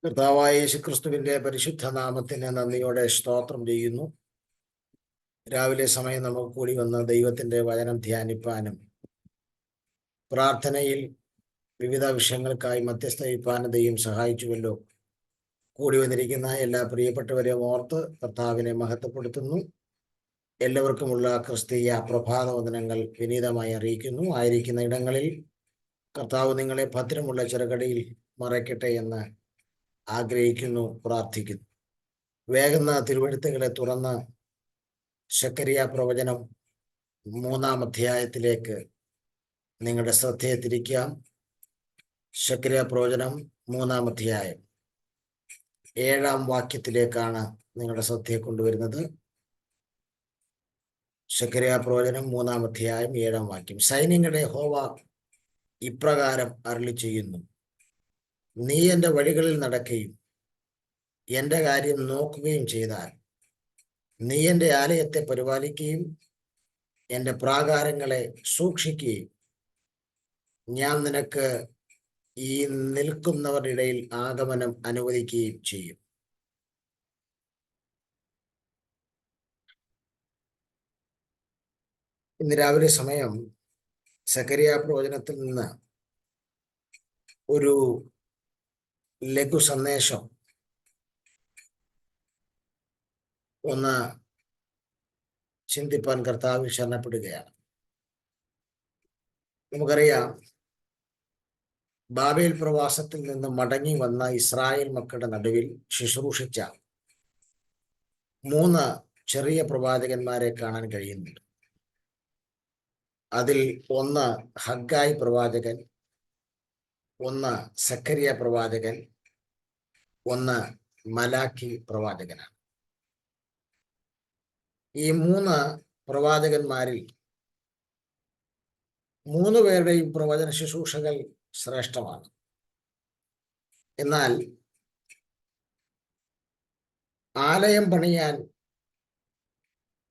കർത്താവായ യേശുക്രിസ്തുവിന്റെ പരിശുദ്ധ നാമത്തിന് നന്ദിയോടെ സ്തോത്രം ചെയ്യുന്നു. രാവിലെ സമയം നമുക്ക് കൂടി വന്ന് ദൈവത്തിന്റെ വചനം ധ്യാനിപ്പാനും പ്രാർത്ഥനയിൽ വിവിധ വിഷയങ്ങൾക്കായി മധ്യസ്ഥ വഹിപ്പാനും ദൈവം സഹായിച്ചുവല്ലോ. കൂടി വന്നിരിക്കുന്ന എല്ലാ പ്രിയപ്പെട്ടവരെയും ഓർത്ത് കർത്താവിനെ മഹത്വപ്പെടുത്തുന്നു. എല്ലാവർക്കുമുള്ള ക്രിസ്തീയ പ്രഭാത വന്ദനങ്ങൾ വിനീതമായി അറിയിക്കുന്നു. ആയിരിക്കുന്ന ഇടങ്ങളിൽ കർത്താവ് നിങ്ങളെ ഭദ്രമുള്ള ചെറുകടിയിൽ മറയ്ക്കട്ടെ എന്ന് ആഗ്രഹിക്കുന്നു, പ്രാർത്ഥിക്കുന്നു. വേഗന്ന തിരുവെഴുത്തുകളെ തുറന്ന് ശക്കറിയ പ്രവചനം 3-ാം അധ്യായത്തിലേക്ക് നിങ്ങളുടെ ശ്രദ്ധയെ തിരിക്കാം. ശക്കറിയ പ്രവചനം 3-ാം അധ്യായം 7-ാം വാക്യത്തിലേക്കാണ് നിങ്ങളുടെ ശ്രദ്ധയെ കൊണ്ടുവരുന്നത്. ശക്കറിയ പ്രവചനം 3-ാം അധ്യായം 7-ാം വാക്യം. സൈന്യങ്ങളുടെ യഹോവ ഇപ്രകാരം അരുളി ചെയ്യുന്നു: നീ എൻ്റെ വഴികളിൽ നടക്കുകയും എൻ്റെ കാര്യം നോക്കുകയും ചെയ്താൽ, നീ എൻ്റെ ആലയത്തെ പരിപാലിക്കുകയും എൻ്റെ പ്രാകാരങ്ങളെ സൂക്ഷിക്കുകയും ഞാൻ നിനക്ക് ഈ നിൽക്കുന്നവരുടെ ഇടയിൽ ആഗമനം അനുവദിക്കുകയും ചെയ്യും. ഇന്ന് രാവിലെ സമയം സക്കറിയ പ്രവചനത്തിൽ നിന്ന് ഒരു ലഘു സന്ദേശം ഒന്ന് ചിന്തിപ്പാൻ കർത്താവിൽ ശരണപ്പെടുകയാണ്. നമുക്കറിയാം, ബാബേൽ പ്രവാസത്തിൽ നിന്ന് മടങ്ങി വന്ന ഇസ്രായേൽ മക്കളുടെ നടുവിൽ ശുശ്രൂഷിച്ച 3 ചെറിയ പ്രവാചകന്മാരെ കാണാൻ കഴിയുന്നുണ്ട്. അതിൽ ഒന്ന് ഹഗ്ഗായി പ്രവാചകൻ, ഒന്ന് സക്കറിയ പ്രവാചകൻ, ഒന്ന് മലാക്കി പ്രവാചകനാണ്. ഈ 3 പ്രവാചകന്മാരിൽ 3 പേരുടെയും പ്രവചന ശുശ്രൂഷകൾ ശ്രേഷ്ഠമാണ്. എന്നാൽ ആലയം പണിയാൻ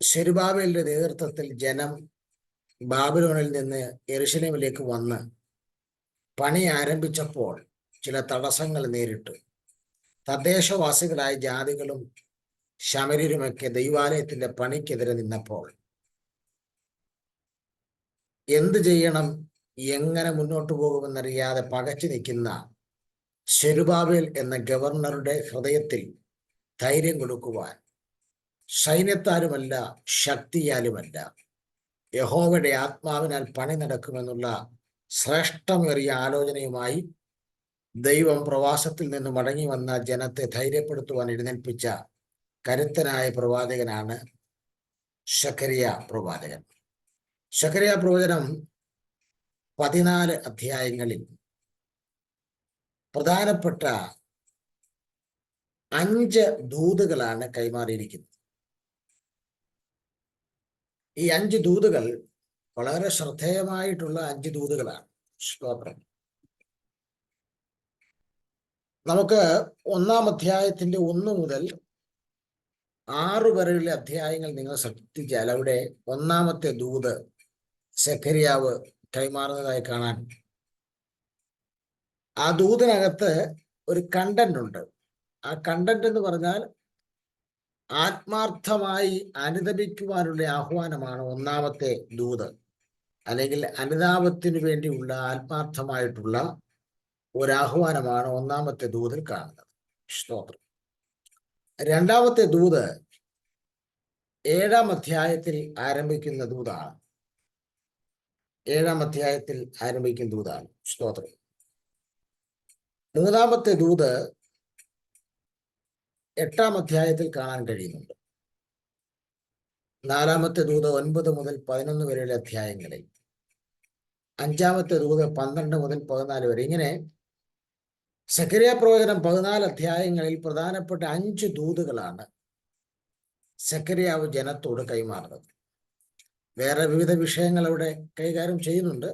സെരുബ്ബാബേലിന്റെ നേതൃത്വത്തിൽ ജനം ബാബിലോണിൽ നിന്ന് യെരൂശലേമിലേക്ക് വന്ന് പണി ആരംഭിച്ചപ്പോൾ ചില തടസ്സങ്ങൾ നേരിട്ടു. തദ്ദേശവാസികളായ ജാതികളും ശമര്യരുമൊക്കെ ദൈവാലയത്തിന്റെ പണിക്കെതിരെ നിന്നപ്പോൾ എന്ത് ചെയ്യണം, എങ്ങനെ മുന്നോട്ട് പോകുമെന്നറിയാതെ പകച്ചു നിൽക്കുന്ന സെരുബ്ബാബേൽ എന്ന ഗവർണറുടെ ഹൃദയത്തിൽ ധൈര്യം കൊടുക്കുവാൻ സൈന്യത്താലുമല്ല, ശക്തിയാലുമല്ല, യഹോവയുടെ ആത്മാവിനാൽ പണി നടക്കുമെന്നുള്ള ശ്രേഷ്ഠമേറിയ ആലോചനയുമായി ദൈവം പ്രവാസത്തിൽ നിന്ന് മടങ്ങി വന്ന ജനത്തെ ധൈര്യപ്പെടുത്തുവാൻ എഴുന്നേൽപ്പിച്ച കരുത്തനായ പ്രവാചകനാണ് ശക്കറിയ പ്രവാചകൻ. ശക്കറിയ പ്രവചനം 14 അധ്യായങ്ങളിൽ പ്രധാനപ്പെട്ട 5 ദൂതുകളാണ് കൈമാറിയിരിക്കുന്നത്. ഈ 5 ദൂതുകൾ വളരെ ശ്രദ്ധേയമായിട്ടുള്ള 5 ദൂതുകളാണ്. സ്തോത്രം. നമുക്ക് 1-ാം അധ്യായത്തിന്റെ 1 മുതൽ 6 വരെയുള്ള അധ്യായങ്ങൾ നിങ്ങൾ ശ്രദ്ധിച്ചാൽ അവിടെ 1-ാമത്തെ ദൂത് സെഖര്യാവ് കൈമാറുന്നതായി കാണാൻ. ആ ദൂതിനകത്ത് ഒരു കണ്ടന്റ് ഉണ്ട്. ആ കണ്ടന്റ് എന്ന് പറഞ്ഞാൽ ആത്മാർത്ഥമായി അനുദപിക്കുവാനുള്ള ആഹ്വാനമാണ് 1-ാമത്തെ ദൂത്, അല്ലെങ്കിൽ അനുതാപത്തിനു വേണ്ടിയുള്ള ആത്മാർത്ഥമായിട്ടുള്ള ഒരാഹ്വാനമാണ് 1-ാമത്തെ ദൂതിൽ കാണുന്നത്. സ്തോത്രം. 2-ാമത്തെ ദൂത് 7-ാം അധ്യായത്തിൽ ആരംഭിക്കുന്ന ദൂതാണ്. 7-ാം അധ്യായത്തിൽ ആരംഭിക്കുന്ന ദൂതാണ്. സ്തോത്രം. 3-ാമത്തെ ദൂത് 8-ാം അധ്യായത്തിൽ കാണാൻ കഴിയുന്നുണ്ട്. 4-ാമത്തെ ദൂത് 9 മുതൽ 11 വരെയുള്ള അധ്യായങ്ങളിൽ, 5-ാമത്തെ ദൂത് 12 മുതൽ 14 വരെ. ഇങ്ങനെ സെഖര്യാ പ്രവചനം 14 അധ്യായങ്ങളിൽ പ്രധാനപ്പെട്ട 5 ദൂതുകളാണ് സെഖര്യാവ് ജനത്തോട് കൈമാറുന്നത്. വേറെ വിവിധ വിഷയങ്ങൾ അവിടെ കൈകാര്യം ചെയ്യുന്നുണ്ട്.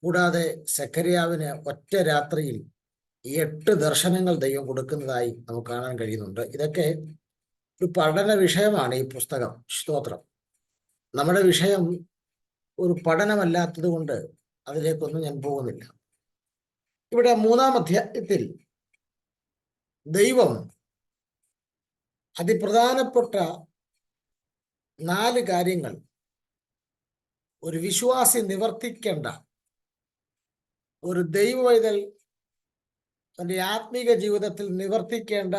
കൂടാതെ സെഖര്യാവിന് ഒറ്റ രാത്രിയിൽ 8 ദർശനങ്ങൾ ദൈവം കൊടുക്കുന്നതായി നമുക്ക് കാണാൻ കഴിയുന്നുണ്ട്. ഇതൊക്കെ ഒരു പഠന വിഷയമാണ് ഈ പുസ്തകം. സ്തോത്രം. നമ്മുടെ വിഷയം ഒരു പഠനമല്ലാത്തത് കൊണ്ട് അതിലേക്കൊന്നും ഞാൻ പോകുന്നില്ല. ഇവിടെ 3-ാം അധ്യായത്തിൽ ദൈവം അതിപ്രധാനപ്പെട്ട 4 കാര്യങ്ങൾ ഒരു വിശ്വാസി നിവർത്തിക്കേണ്ട, ഒരു ദൈവവൈതൽ തന്റെ ആത്മീക ജീവിതത്തിൽ നിവർത്തിക്കേണ്ട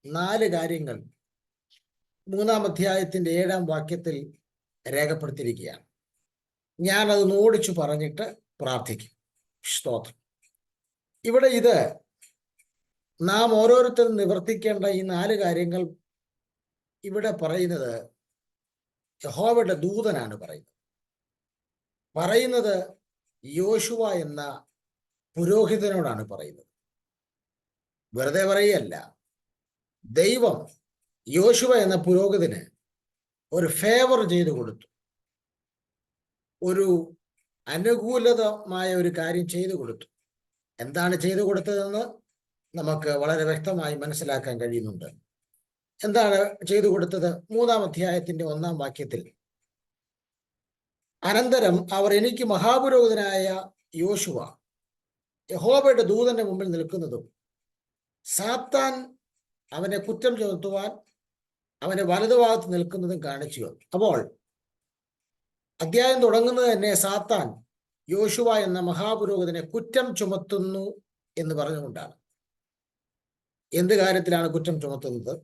4 കാര്യങ്ങൾ 3-ാം അധ്യായത്തിന്റെ 7-ാം വാക്യത്തിൽ രേഖപ്പെടുത്തിയിരിക്കുകയാണ്. ഞാനത് ഓടിച്ചു പറഞ്ഞിട്ട് പ്രാർത്ഥിക്കും. സ്തോത്രം. ഇവിടെ ഇത് നാം ഓരോരുത്തരും നിവർത്തിക്കേണ്ട ഈ 4 കാര്യങ്ങൾ ഇവിടെ പറയുന്നത് യഹോവയുടെ ദൂതനാണ് പറയുന്നത് യോശുവ എന്ന പുരോഹിതനോടാണ് പറയുന്നത്. വെറുതെ പറയുകയല്ല. ദൈവം യോശുവ എന്ന പുരോഹിതന് ഒരു ഫേവർ ചെയ്തു കൊടുത്തു, ഒരു അനുകൂലമായ ഒരു കാര്യം ചെയ്തു കൊടുത്തു. എന്താണ് ചെയ്തു കൊടുത്തതെന്ന് നമുക്ക് വളരെ വ്യക്തമായി മനസ്സിലാക്കാൻ കഴിയുന്നുണ്ട്. എന്താണ് ചെയ്തു കൊടുത്തത്? 3-ാം അധ്യായത്തിന്റെ 1-ാം വാക്യത്തിൽ, അനന്തരം അവർ എനിക്ക് മഹാപുരോഹിതനായ യോശുവ യഹോവയുടെ ദൂതന്റെ മുമ്പിൽ നിൽക്കുന്നതും സാത്താൻ അവനെ കുറ്റം ചുമത്തുവാൻ അവന്റെ വലതുഭാഗത്ത് നിൽക്കുന്നതും കാണിച്ചു. അപ്പോൾ അധ്യായം തുടങ്ങുന്നത് തന്നെ സാത്താൻ യോശുവ എന്ന മഹാപുരോഹിതനെ കുറ്റം ചുമത്തുന്നു എന്ന് പറഞ്ഞുകൊണ്ടാണ്. എന്ത് കാര്യത്തിലാണ് കുറ്റം ചുമത്തുന്നത്?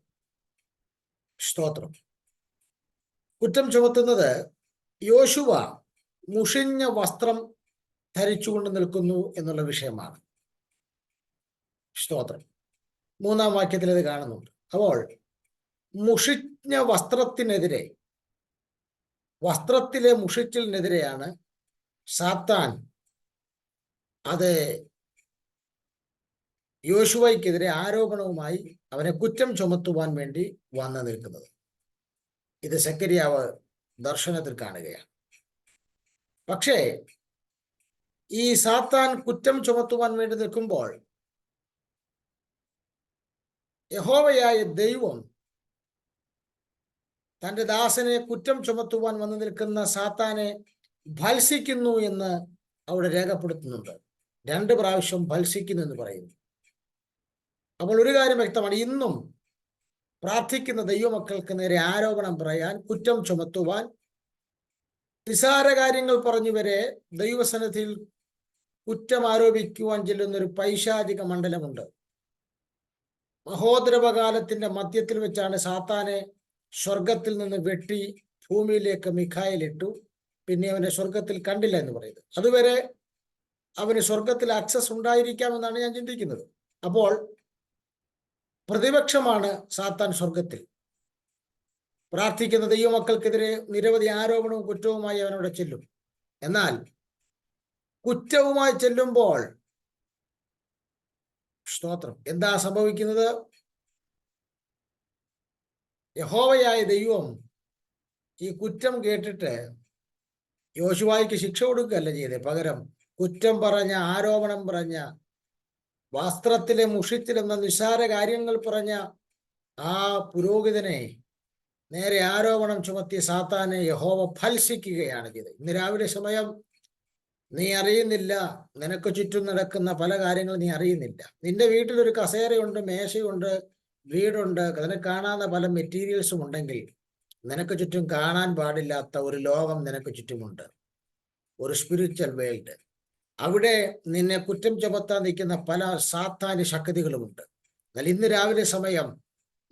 സ്തോത്രം. കുറ്റം ചുമത്തുന്നത് യോശുവ മുഷിഞ്ഞ വസ്ത്രം ധരിച്ചുകൊണ്ട് നിൽക്കുന്നു എന്നുള്ള വിഷയമാണ്. സ്തോത്രം. 3-ാം വാക്യത്തിൽ അത് കാണുന്നുണ്ട്. അപ്പോൾ മുഷിഞ്ഞ വസ്ത്രത്തിനെതിരെ, വസ്ത്രത്തിലെ മുഷിച്ചിലിനെതിരെയാണ് സാത്താൻ അത് യോശുവയ്ക്കെതിരെ ആരോപണവുമായി അവനെ കുറ്റം ചുമത്തുവാൻ വേണ്ടി വന്നു നിൽക്കുന്നത്. ഇത് സെഖര്യാവ് ദർശനത്തിൽ കാണുകയാണ്. പക്ഷേ ഈ സാത്താൻ കുറ്റം ചുമത്തുവാൻ വേണ്ടി നിൽക്കുമ്പോൾ യഹോവയായ ദൈവം തന്റെ ദാസനെ കുറ്റം ചുമത്തുവാൻ വന്നു നിൽക്കുന്ന സാത്താനെ ഭത്സിക്കുന്നു എന്ന് അവിടെ രേഖപ്പെടുത്തുന്നുണ്ട്. 2 പ്രാവശ്യം ഭത്സിക്കുന്നു എന്ന് പറയുന്നു. അപ്പോൾ ഒരു കാര്യം വ്യക്തമാണ്. ഇന്നും പ്രാർത്ഥിക്കുന്ന ദൈവമക്കൾക്ക് നേരെ ആരോപണം പറയാൻ, കുറ്റം ചുമത്തുവാൻ, നിസാര കാര്യങ്ങൾ പറഞ്ഞുവരെ ദൈവസന്നിധിയിൽ കുറ്റം ആരോപിക്കുവാൻ ചെല്ലുന്നൊരു പൈശാചിക മണ്ഡലമുണ്ട്. മഹോദരവകാലത്തിന്റെ മധ്യത്തിൽ വെച്ചാണ് സാത്താനെ സ്വർഗത്തിൽ നിന്ന് വെട്ടി ഭൂമിയിലേക്ക് മിഖായേൽ ഇട്ടു. പിന്നെ അവനെ സ്വർഗത്തിൽ കണ്ടില്ല എന്ന് പറയുന്നത്. അതുവരെ അവന് സ്വർഗത്തിൽ ആക്സസ് ഉണ്ടായിരിക്കാമെന്നാണ് ഞാൻ ചിന്തിക്കുന്നത്. അപ്പോൾ പ്രതിപക്ഷമാണ് സാത്താൻ സ്വർഗത്തിൽ. പ്രാർത്ഥിക്കുന്ന ദൈവമക്കൾക്കെതിരെ നിരവധി ആരോപണവും കുറ്റവുമായി അവനവിടെ ചെല്ലും. എന്നാൽ കുറ്റവുമായി ചെല്ലുമ്പോൾ സ്തോത്രം, എന്താ സംഭവിക്കുന്നത്? യഹോവയായ ദൈവം ഈ കുറ്റം കേട്ടിട്ട് യോശുവായ്ക്ക് ശിക്ഷ കൊടുക്കുകയല്ല ചെയ്തത്. പകരം കുറ്റം പറഞ്ഞ, ആരോപണം പറഞ്ഞ, വസ്ത്രത്തിലെ മുഷിച്ചിലെന്ന നിസ്സാര കാര്യങ്ങൾ പറഞ്ഞ ആ പുരോഹിതനെ നേരെ ആരോപണം ചുമത്തിയ സാത്താനെ യഹോവ ഭത്സിക്കുകയാണ് ചെയ്തത്. ഇന്ന് രാവിലെ സമയം നീ അറിയുന്നില്ല, നിനക്ക് ചുറ്റും നടക്കുന്ന പല കാര്യങ്ങളും നീ അറിയുന്നില്ല. നിന്റെ വീട്ടിലൊരു കസേരയുണ്ട്, മേശയുണ്ട്, വീടുണ്ട്, അതിനെ കാണാത്ത പല മെറ്റീരിയൽസും ഉണ്ടെങ്കിൽ നിനക്ക് ചുറ്റും കാണാൻ പാടില്ലാത്ത ഒരു ലോകം നിനക്ക് ചുറ്റുമുണ്ട്, ഒരു സ്പിരിച്വൽ വേൾഡ്. അവിടെ നിന്നെ കുറ്റം ചുമത്താൻ നിൽക്കുന്ന പല സാത്താന്യ ശക്തികളുമുണ്ട്. എന്നാൽ ഇന്ന് രാവിലെ സമയം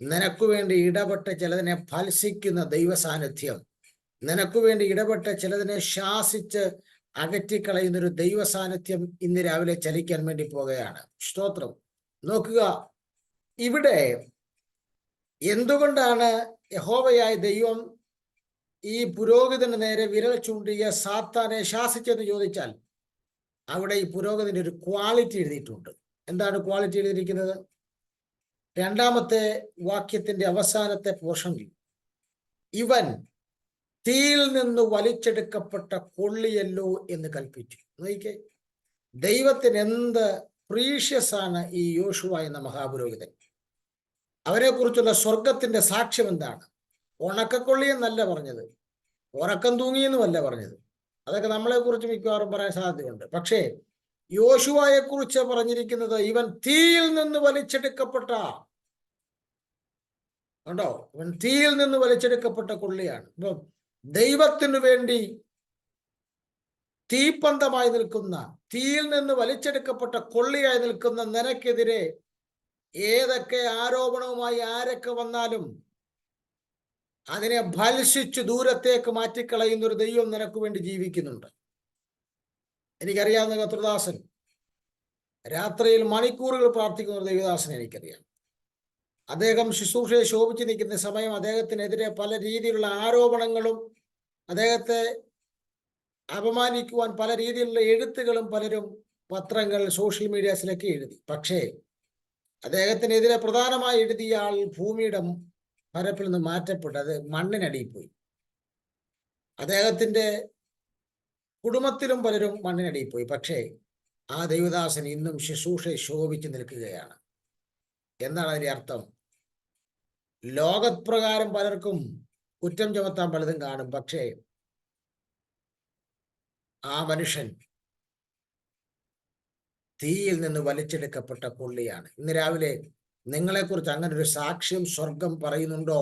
നിനക്ക് വേണ്ടി ഇടപെട്ട് ചിലതിനെ ഭത്സിക്കുന്ന ദൈവ സാന്നിധ്യം, നിനക്ക് വേണ്ടി ഇടപെട്ട് ചിലതിനെ ശാസിച്ച് അകറ്റിക്കളയുന്നൊരു ദൈവ സാന്നിധ്യം ഇന്ന് രാവിലെ ചലിക്കാൻ വേണ്ടി പോകുകയാണ്. സ്തോത്രം. നോക്കുക, ഇവിടെ എന്തുകൊണ്ടാണ് യഹോവയായ ദൈവം ഈ പുരോഹിതന് നേരെ വിരൽ ചൂണ്ടിയ സാത്താനെ ശാസിച്ചെന്ന് ചോദിച്ചാൽ, അവിടെ ഈ പുരോഹിതന്റെ ഒരു ക്വാളിറ്റി എഴുതിയിട്ടുണ്ട്. എന്താണ് ക്വാളിറ്റി എഴുതിയിരിക്കുന്നത്? 2-ാമത്തെ വാക്യത്തിന്റെ അവസാനത്തെ പോർഷനിൽ, ഇവൻ തീയിൽ നിന്ന് വലിച്ചെടുക്കപ്പെട്ട കൊള്ളിയല്ലോ എന്ന് കൽപ്പിച്ചു. നോക്കിക്കേ, ദൈവത്തിന് എന്ത് പ്രീഷ്യസ് ആണ് ഈ യോശുവ എന്ന മഹാപുരോഹിതൻ. അവരെ കുറിച്ചുള്ള സ്വർഗത്തിന്റെ സാക്ഷ്യം എന്താണ്? ഉണക്കക്കൊള്ളി എന്നല്ല പറഞ്ഞത്, ഉറക്കം തൂങ്ങിയെന്നുമല്ല പറഞ്ഞത്. അതൊക്കെ നമ്മളെ കുറിച്ച് മിക്കവാറും പറയാൻ സാധ്യതയുണ്ട്. പക്ഷേ യോശുവയെ കുറിച്ച് പറഞ്ഞിരിക്കുന്നത് ഇവൻ തീയിൽ നിന്ന് വലിച്ചെടുക്കപ്പെട്ട ഉണ്ടോ? അവൻ തീയിൽ നിന്ന് വലിച്ചെടുക്കപ്പെട്ട കൊള്ളിയാണ്. ഇപ്പൊ ദൈവത്തിനു വേണ്ടി തീപ്പന്തമായി നിൽക്കുന്ന, തീയിൽ നിന്ന് വലിച്ചെടുക്കപ്പെട്ട കൊള്ളിയായി നിൽക്കുന്ന നിനക്കെതിരെ ഏതൊക്കെ ആരോപണവുമായി ആരൊക്കെ വന്നാലും അതിനെ ഭത്സിച്ച് ദൂരത്തേക്ക് മാറ്റിക്കളയുന്ന ഒരു ദൈവം നിനക്ക് വേണ്ടി ജീവിക്കുന്നുണ്ട്. എനിക്കറിയാവുന്ന കർത്തൃദാസൻ രാത്രിയിൽ മണിക്കൂറുകൾ പ്രാർത്ഥിക്കുന്ന ഒരു ദൈവദാസനെ എനിക്കറിയാം. അദ്ദേഹം ശുശ്രൂഷയെ ശോഭിച്ചു നിൽക്കുന്ന സമയം അദ്ദേഹത്തിനെതിരെ പല രീതിയിലുള്ള ആരോപണങ്ങളും അദ്ദേഹത്തെ അപമാനിക്കുവാൻ പല രീതിയിലുള്ള എഴുത്തുകളും പലരും പത്രങ്ങൾ, സോഷ്യൽ മീഡിയാസിലൊക്കെ എഴുതി. പക്ഷേ അദ്ദേഹത്തിനെതിരെ പ്രധാനമായി എഴുതിയ ആൾ ഭൂമിയുടെ പരപ്പിൽ നിന്ന് മാറ്റപ്പെട്ടു, അത് മണ്ണിനടിയിൽ പോയി. അദ്ദേഹത്തിന്റെ കുടുംബത്തിലും പലരും മണ്ണിനടിയിൽ പോയി. പക്ഷേ ആ ദൈവദാസൻ ഇന്നും ശുശ്രൂഷയെ ശോഭിച്ചു നിൽക്കുകയാണ്. എന്താണ് അതിന്റെ അർത്ഥം? ലോകപ്രകാരം പലർക്കും കുറ്റം ചുമത്താൻ പലതും കാണും, പക്ഷേ ആ മനുഷ്യൻ തീയിൽ നിന്ന് വലിച്ചെടുക്കപ്പെട്ട കൊള്ളിയാണ്. ഇന്ന് രാവിലെ നിങ്ങളെക്കുറിച്ച് അങ്ങനെ ഒരു സാക്ഷ്യം സ്വർഗം പറയുന്നുണ്ടോ?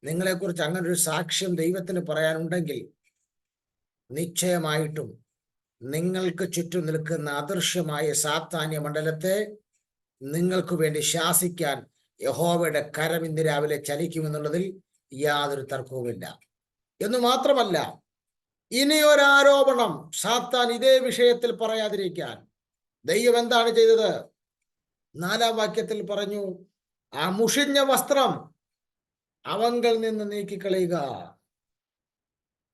നിങ്ങളെക്കുറിച്ച് അങ്ങനെ ഒരു സാക്ഷ്യം ദൈവത്തിന് പറയാനുണ്ടെങ്കിൽ നിശ്ചയമായിട്ടും നിങ്ങൾക്ക് ചുറ്റും നിൽക്കുന്ന അദൃശ്യമായ സാത്താന്യ മണ്ഡലത്തെ നിങ്ങൾക്ക് വേണ്ടി ശാസിക്കാൻ യഹോവയുടെ കരം ഇന്ന് രാവിലെ ചലിക്കുമെന്നുള്ളതിൽ യാതൊരു തർക്കവുമില്ല. എന്ന് മാത്രമല്ല, ഇനിയൊരാരോപണം സാത്താൻ ഇതേ വിഷയത്തിൽ പറയാതിരിക്കാൻ ദൈവം എന്താണ് ചെയ്തത്? 4-ാം വാക്യത്തിൽ പറഞ്ഞു, ആ മുഷിഞ്ഞ വസ്ത്രം അവങ്കൽ നിന്ന് നീക്കിക്കളയുക.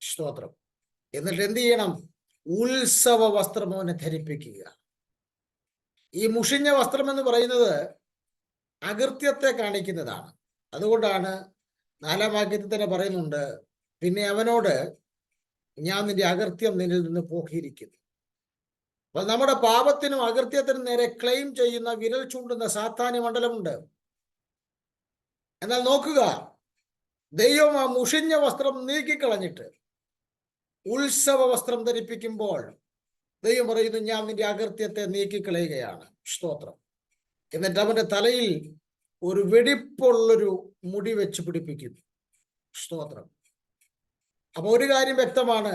സ്തോത്രം. എന്നിട്ട് എന്ത് ചെയ്യണം? ഉത്സവ വസ്ത്രം അവനെ ധരിപ്പിക്കുക. ഈ മുഷിഞ്ഞ വസ്ത്രം എന്ന് പറയുന്നത് അകൃത്യത്തെ കാണിക്കുന്നതാണ്. അതുകൊണ്ടാണ് 4-ാം വാക്യത്തിൽ തന്നെ പറയുന്നുണ്ട്, പിന്നെ അവനോട് ഞാൻ നിന്റെ അകൃത്യം നിന്നിൽ നിന്ന് പോക്കിയിരിക്കുന്നു. അപ്പൊ നമ്മുടെ പാപത്തിനും അകൃത്യത്തിനും നേരെ ക്ലെയിം ചെയ്യുന്ന, വിരൽ ചൂണ്ടുന്ന സാത്താന്യ മണ്ഡലമുണ്ട്. എന്നാൽ നോക്കുക, ദൈവം ആ മുഷിഞ്ഞ വസ്ത്രം നീക്കിക്കളഞ്ഞിട്ട് ഉത്സവ വസ്ത്രം ധരിപ്പിക്കുമ്പോൾ ദൈവം പറയുന്നു, ഞാൻ നിന്റെ അകൃത്യത്തെ നീക്കിക്കളയുകയാണ്. സ്തോത്രം. എന്നിട്ട് അവന്റെ തലയിൽ ഒരു വെടിപ്പുള്ളൊരു മുടി വെച്ച് പിടിപ്പിക്കുന്നു. സ്തോത്രം. അപ്പൊ ഒരു കാര്യം വ്യക്തമാണ്,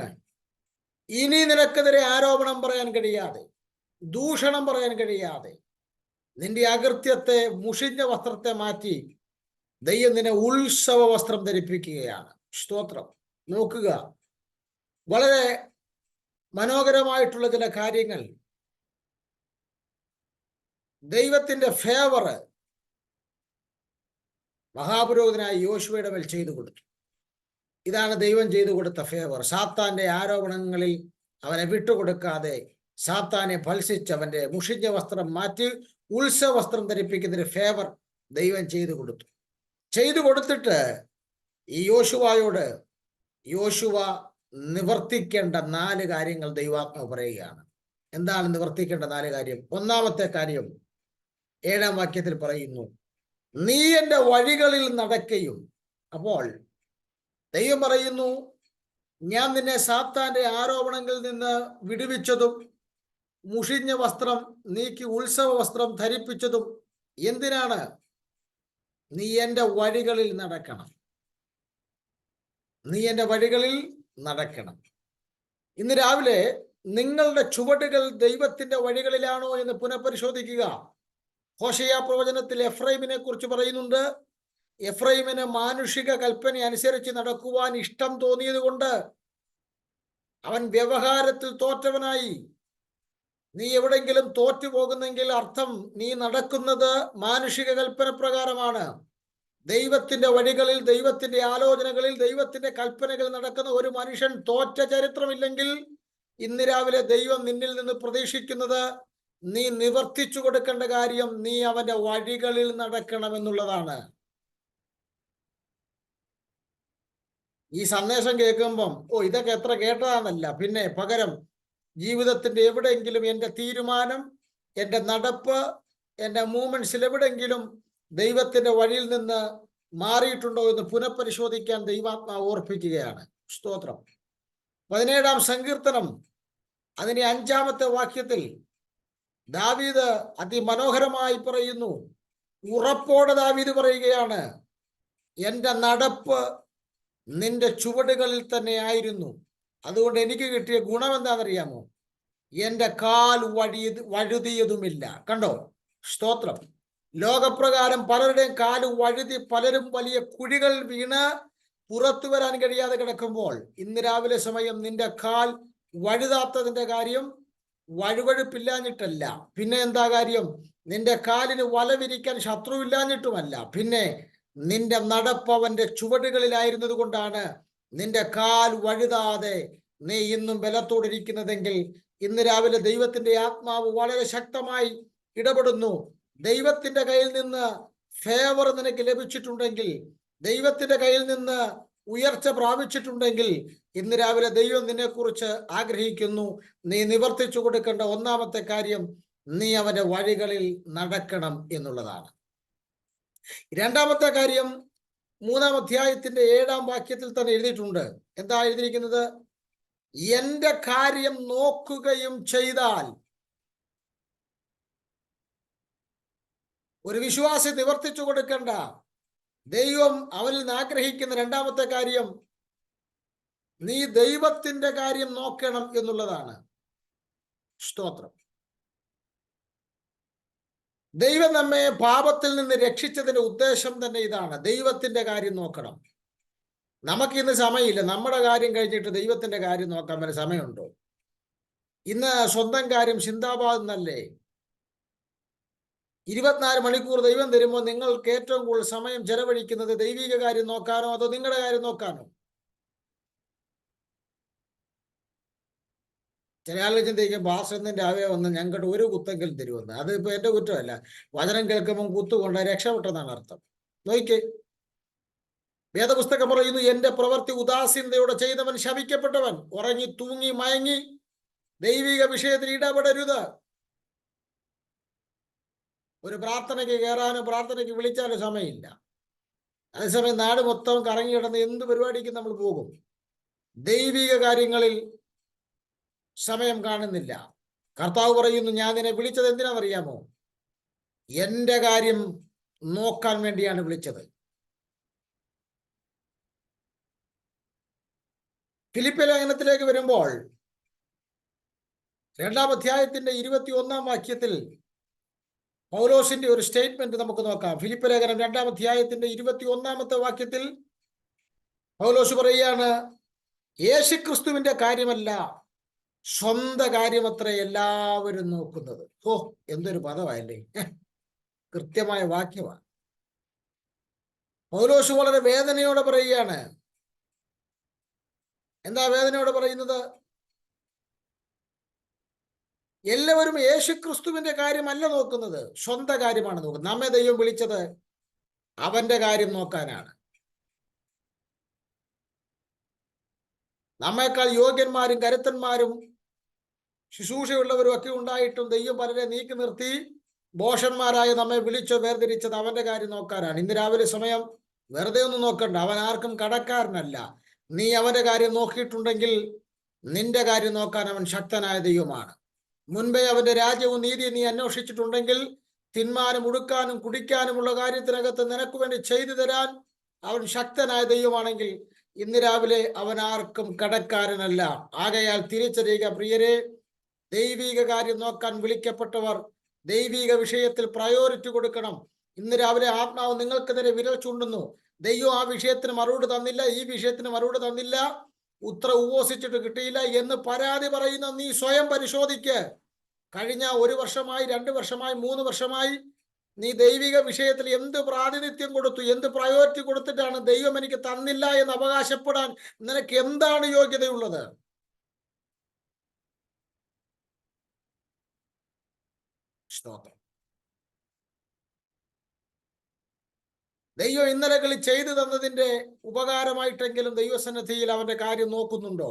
ഇനി നിനക്കെതിരെ ആരോപണം പറയാൻ കഴിയാതെ, ദൂഷണം പറയാൻ കഴിയാതെ, നിന്റെ അകൃത്യത്തെ, മുഷിഞ്ഞ വസ്ത്രത്തെ മാറ്റി ദൈവം നിന്നെ ഉത്സവ വസ്ത്രം ധരിപ്പിക്കുകയാണ്. സ്തോത്രം. നോക്കുക, വളരെ മനോഹരമായിട്ടുള്ള ചില കാര്യങ്ങൾ ദൈവത്തിന്റെ ഫേവർ മഹാപുരോഹിതനായ യോശുവയുടെ മേൽ ചെയ്തു കൊടുത്തു. ഇതാണ് ദൈവം ചെയ്തു കൊടുത്ത ഫേവർ. സാത്താന്റെ ആരോപണങ്ങളിൽ അവനെ വിട്ടുകൊടുക്കാതെ, സാത്താനെ ഭത്സിച്ച് അവന്റെ മുഷിഞ്ഞ വസ്ത്രം മാറ്റി ഉത്സവ വസ്ത്രം ധരിപ്പിക്കുന്നതിന് ഫേവർ ദൈവം ചെയ്തു കൊടുത്തു. ചെയ്തു കൊടുത്തിട്ട് ഈ യോശുവയോട് യോശുവ നിവർത്തിക്കേണ്ട 4 കാര്യങ്ങൾ ദൈവാത്മാവ് പറയുകയാണ്. എന്താണ് നിവർത്തിക്കേണ്ട 4 കാര്യം? ഒന്നാമത്തെ കാര്യം 7-ാം വാക്യത്തിൽ പറയുന്നു, നീ എൻ്റെ വഴികളിൽ നടക്കുകയും. അപ്പോൾ ദൈവം പറയുന്നു, ഞാൻ നിന്നെ സാത്താന്റെ ആരോപണങ്ങളിൽ നിന്ന് വിടുവിച്ചതും മുഷിഞ്ഞ വസ്ത്രം നീക്കി ഉത്സവ വസ്ത്രം ധരിപ്പിച്ചതും എന്തിനാണ്? നീ എൻ്റെ വഴികളിൽ നടക്കണം. നീ എൻ്റെ വഴികളിൽ നടക്കണം. ഇന്ന് രാവിലെ നിങ്ങളുടെ ചുവടുകൾ ദൈവത്തിന്റെ വഴികളിലാണോ എന്ന് പുനഃപരിശോധിക്കുക. ഹോശയ്യ പ്രവചനത്തിൽ എഫ്രൈമിനെ കുറിച്ച് പറയുന്നുണ്ട്. എഫ്രൈമിന് മാനുഷിക കൽപ്പന അനുസരിച്ച് നടക്കുവാൻ ഇഷ്ടം തോന്നിയത് കൊണ്ട് അവൻ വ്യവഹാരത്തിൽ തോറ്റവനായി. നീ എവിടെങ്കിലും തോറ്റു പോകുന്നെങ്കിൽ അർത്ഥം നീ നടക്കുന്നത് മാനുഷിക കൽപ്പന പ്രകാരമാണ്. ദൈവത്തിന്റെ വഴികളിൽ, ദൈവത്തിന്റെ ആലോചനകളിൽ, ദൈവത്തിന്റെ കൽപ്പനകൾ നടക്കുന്ന ഒരു മനുഷ്യൻ തോറ്റ ചരിത്രമില്ലെങ്കിൽ ഇന്ന് രാവിലെ ദൈവം നിന്നിൽ നിന്ന് പ്രതീക്ഷിക്കുന്നത് നീ നിവർത്തിച്ചു കൊടുക്കേണ്ട കാര്യം നീ അവന്റെ വഴികളിൽ നടക്കണമെന്നുള്ളതാണ്. ഈ സന്ദേശം കേൾക്കുമ്പം ഇതൊക്കെ എത്ര കേട്ടതാണെന്നല്ല, പിന്നെ പകരം ജീവിതത്തിന്റെ എവിടെയെങ്കിലും എൻ്റെ തീരുമാനം, എൻ്റെ നടപ്പ്, എൻ്റെ മൂവ്മെന്റ്സിൽ എവിടെയെങ്കിലും ദൈവത്തിന്റെ വഴിയിൽ നിന്ന് മാറിയിട്ടുണ്ടോ എന്ന് പുനഃപരിശോധിക്കാൻ ദൈവാത്മാവ് ഓർപ്പിക്കുകയാണ്. സ്തോത്രം. 17-ാം സങ്കീർത്തനം അതിന്റെ 5-ാമത്തെ വാക്യത്തിൽ ദാവീദ് അതിമനോഹരമായി പറയുന്നു. ഉറപ്പോടെ ദാവീദ് പറയുകയാണ്, എൻ്റെ നടപ്പ് നിന്റെ ചുവടുകളിൽ തന്നെ ആയിരുന്നു. അതുകൊണ്ട് എനിക്ക് കിട്ടിയ ഗുണം എന്താണെന്നറിയാമോ? എൻ്റെ കാൽ വഴുതിയതുമില്ല. കണ്ടോ? സ്തോത്രം. ലോകപ്രകാരം പലരുടെയും കാല് വഴുതി, പലരും വലിയ കുഴികൾ വീണ് പുറത്തു വരാൻ കഴിയാതെ കിടക്കുമ്പോൾ, ഇന്ന് രാവിലെ സമയം നിന്റെ കാൽ വഴുതാത്തതിന്റെ കാര്യം വഴുവഴുപ്പില്ലാഞ്ഞിട്ടല്ല. പിന്നെ എന്താ കാര്യം? നിന്റെ കാലിന് വലവിരിക്കാൻ ശത്രുവില്ലാഞ്ഞിട്ടുമല്ല. പിന്നെ നിന്റെ നടപ്പ് അവന്റെ ചുവടുകളിലായിരുന്നത് കൊണ്ടാണ് നിന്റെ കാൽ വഴുതാതെ നീ ഇന്നും ബലത്തോടിരിക്കുന്നതെങ്കിൽ, ഇന്ന് രാവിലെ ദൈവത്തിന്റെ ആത്മാവ് വളരെ ശക്തമായി ഇടപെടുന്നു. ദൈവത്തിന്റെ കയ്യിൽ നിന്ന് ഫേവർ നിനക്ക് ലഭിച്ചിട്ടുണ്ടെങ്കിൽ, ദൈവത്തിന്റെ കയ്യിൽ നിന്ന് ഉയർച്ച പ്രാപിച്ചിട്ടുണ്ടെങ്കിൽ, ഇന്ന് രാവിലെ ദൈവം നിന്നെക്കുറിച്ച് ആഗ്രഹിക്കുന്നു. നീ നിവർത്തിച്ചു കൊടുക്കേണ്ട ഒന്നാമത്തെ കാര്യം, നീ അവന്റെ വഴികളിൽ നടക്കണം എന്നുള്ളതാണ്. രണ്ടാമത്തെ കാര്യം 3-ാം അധ്യായത്തിന്റെ 7-ാം വാക്യത്തിൽ തന്നെ എഴുതിയിട്ടുണ്ട്. എന്താ എഴുതിയിരിക്കുന്നത്? എന്റെ കാര്യം നോക്കുകയും ചെയ്താൽ. ഒരു വിശ്വാസി നിവർത്തിച്ചു കൊടുക്കേണ്ട, ദൈവം അവനിൽ നിന്ന് ആഗ്രഹിക്കുന്ന രണ്ടാമത്തെ കാര്യം, നീ ദൈവത്തിന്റെ കാര്യം നോക്കണം എന്നുള്ളതാണ്. സ്തോത്രം. ദൈവം നമ്മെ പാപത്തിൽ നിന്ന് രക്ഷിച്ചതിന്റെ ഉദ്ദേശം തന്നെ ഇതാണ്. ദൈവത്തിന്റെ കാര്യം നോക്കണം. നമുക്കിന്ന് സമയമില്ല. നമ്മുടെ കാര്യം കഴിഞ്ഞിട്ട് ദൈവത്തിന്റെ കാര്യം നോക്കാൻ വരെ സമയമുണ്ടോ? ഇന്ന് സ്വന്തം കാര്യം ചിന്താബാദ് എന്നല്ലേ? 24 മണിക്കൂർ ദൈവം തരുമ്പോൾ നിങ്ങൾക്ക് ഏറ്റവും കൂടുതൽ സമയം ചെലവഴിക്കുന്നത് ദൈവിക കാര്യം നോക്കാനോ അതോ നിങ്ങളുടെ കാര്യം നോക്കാനോ? ചില ആളുകൾ ചിന്തിക്കും, ഭാഷന്റെ അവയെ വന്ന് ഞങ്ങൾക്ക് ഒരു കുത്തെങ്കിലും തരുമെന്ന്. അത് ഇപ്പൊ എന്റെ കുറ്റമല്ല. വചനം കേൾക്കുമ്പോൾ കുത്തുകൊണ്ട് രക്ഷപ്പെട്ടെന്നാണ് അർത്ഥം. നോക്കിക്കേ, വേദപുസ്തകം പറയുന്നു, എന്റെ പ്രവൃത്തി ഉദാസീനതയോടെ ചെയ്തവൻ ശപിക്കപ്പെട്ടവൻ. ഉറങ്ങി തൂങ്ങി മയങ്ങി ദൈവിക വിഷയത്തിൽ ഇടപെടരുത്. ഒരു പ്രാർത്ഥനയ്ക്ക് കയറാനോ പ്രാർത്ഥനയ്ക്ക് വിളിച്ചാലോ സമയമില്ല. അതേസമയം നാട് മൊത്തം കറങ്ങി കിടന്ന് എന്ത് പരിപാടിക്കും നമ്മൾ പോകും. ദൈവിക കാര്യങ്ങളിൽ സമയം കാണുന്നില്ല. കർത്താവ് പറയുന്നു, ഞാൻ നിന്നെ വിളിച്ചത് എന്തിനാണെന്നറിയാമോ? എന്റെ കാര്യം നോക്കാൻ വേണ്ടിയാണ് വിളിച്ചത്. ഫിലിപ്പി ലേഖനത്തിലേക്ക് വരുമ്പോൾ 2-ാം അധ്യായത്തിന്റെ 21-ാം വാക്യത്തിൽ പൗലോസിന്റെ ഒരു സ്റ്റേറ്റ്മെന്റ് നമുക്ക് നോക്കാം. ഫിലിപ്പി ലേഖനം 2-ാം അധ്യായത്തിന്റെ 21-ാമത്തെ വാക്യത്തിൽ പൗലോസ് പറയുകയാണ്, യേശുക്രിസ്തുവിന്റെ കാര്യമല്ല, സ്വന്തം കാര്യമത്ര എല്ലാവരും നോക്കുന്നത്. ഓ, എന്തൊരു പദമായല്ലേ! കൃത്യമായ വാക്യമാണ്. പൗലോസ് വളരെ വേദനയോടെ പറയുകയാണ്. എന്താ വേദനയോടെ പറയുന്നത്? എല്ലാവരും യേശുക്രിസ്തുവിന്റെ കാര്യമല്ല നോക്കുന്നത്, സ്വന്തം കാര്യമാണ് നോക്കുന്നത്. നമ്മെ ദൈവം വിളിച്ചത് അവന്റെ കാര്യം നോക്കാനാണ്. നമ്മേക്കാൾ യോഗ്യന്മാരും കരുത്തന്മാരും ശുശ്രൂഷയുള്ളവരും ഒക്കെ ഉണ്ടായിട്ടും ദൈവം പലരെ നീക്കി നിർത്തി ഭോഷന്മാരായി നമ്മെ വിളിച്ചോ വേർതിരിച്ചത് അവന്റെ കാര്യം നോക്കാനാണ്. ഇന്ന് രാവിലെ സമയം വെറുതെ ഒന്നും നോക്കണ്ട. അവൻ ആർക്കും കടക്കാരനല്ല. നീ അവന്റെ കാര്യം നോക്കിയിട്ടുണ്ടെങ്കിൽ നിന്റെ കാര്യം നോക്കാൻ അവൻ ശക്തനായ ദൈവമാണ്. മുൻപേ അവന്റെ രാജ്യവും നീതിയും നീ അന്വേഷിച്ചിട്ടുണ്ടെങ്കിൽ തിന്മാനും ഉടുക്കാനും കുടിക്കാനുമുള്ള കാര്യത്തിനകത്ത് നിനക്ക് വേണ്ടി ചെയ്തു തരാൻ അവൻ ശക്തനായ ദൈവമാണെങ്കിൽ ഇന്ന് രാവിലെ അവൻ ആർക്കും കടക്കാരനല്ല. ആകയാൽ തിരിച്ചറിയുക പ്രിയരെ, ദൈവിക കാര്യം നോക്കാൻ വിളിക്കപ്പെട്ടവർ ദൈവിക വിഷയത്തിൽ പ്രയോറിറ്റി കൊടുക്കണം. ഇന്ന് രാവിലെ ആത്മാവ് നിങ്ങൾക്കെതിരെ വിരൽ ചൂണ്ടുന്നു. ദൈവം ആ വിഷയത്തിന് മറുപടി തന്നില്ല, ഈ വിഷയത്തിന് മറുപടി തന്നില്ല, ഉത്തരം ഉപവസിച്ചിട്ട് കിട്ടിയില്ല എന്ന് പരാതി പറയുന്ന നീ സ്വയം പരിശോധിക്ക്. കഴിഞ്ഞ 1 വർഷമായി, 2 വർഷമായി, 3 വർഷമായി നീ ദൈവിക വിഷയത്തിൽ എന്ത് പ്രാതിനിധ്യം കൊടുത്തു, എന്ത് പ്രയോറിറ്റി കൊടുത്തിട്ടാണ് ദൈവം എനിക്ക് തന്നില്ല എന്ന് അവകാശപ്പെടാൻ നിനക്ക് എന്താണ് യോഗ്യതയുള്ളത്? സ്തോത്രം. ദൈവം ഇന്നലകളിൽ ചെയ്തു തന്നതിന്റെ ഉപകാരമായിട്ടെങ്കിലും ദൈവസന്നിധിയിൽ അവന്റെ കാര്യം നോക്കുന്നുണ്ടോ?